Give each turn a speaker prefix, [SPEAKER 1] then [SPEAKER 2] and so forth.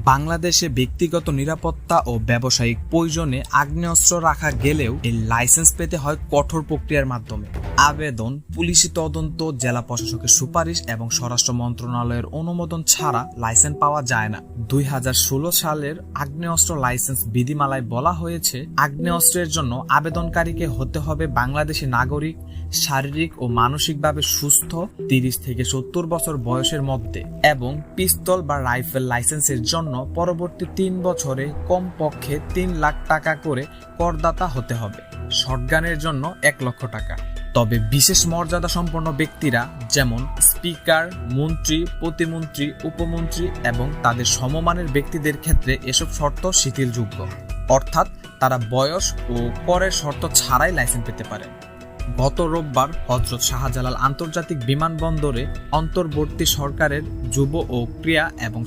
[SPEAKER 1] বাংলাদেশে ব্যক্তিগত নিরাপত্তা ও ব্যবসায়িক প্রয়োজনে আগ্নেয়াস্ত্র রাখা গেলেও এই লাইসেন্স পেতে হয় কঠোর প্রক্রিয়ার মাধ্যমে। আবেদন, পুলিশি তদন্ত, জেলা প্রশাসকের সুপারিশ এবং স্বরাষ্ট্র মন্ত্রণালয়ের অনুমোদন ছাড়া লাইসেন্স পাওয়া যায় না। 2016 সালের আগ্নেয়াস্ত্র লাইসেন্স বিধিমালায় বলা হয়েছে, আগ্নেয়াস্ত্রের জন্য আবেদনকারীকে হতে হবে বাংলাদেশি নাগরিক, শারীরিক ও মানসিকভাবে সুস্থ, 30 থেকে 70 বছর বয়সের মধ্যে এবং পিস্তল বা রাইফেল লাইসেন্সের জন্য পরবর্তী 3 বছরে কমপক্ষে 3 লাখ টাকা করে করদাতা হতে হবে। শটগানের জন্য 1 লক্ষ টাকা। তবে বিশেষ মর্যাদা সম্পন্ন ব্যক্তিরা যেমন স্পিকার, মন্ত্রী, প্রতিমন্ত্রী, উপমন্ত্রী এবং তাদের সমমানের ব্যক্তিদের ক্ষেত্রে এসব শর্ত শিথিলযোগ্য, অর্থাৎ তারা বয়স ও করের শর্ত ছাড়াই লাইসেন্স পেতে পারেন। গত রোববার হযরত শাহজালাল আন্তর্জাতিক বিমানবন্দরে অন্তর্বর্তী সরকারের যুব ও ক্রীড়া এবং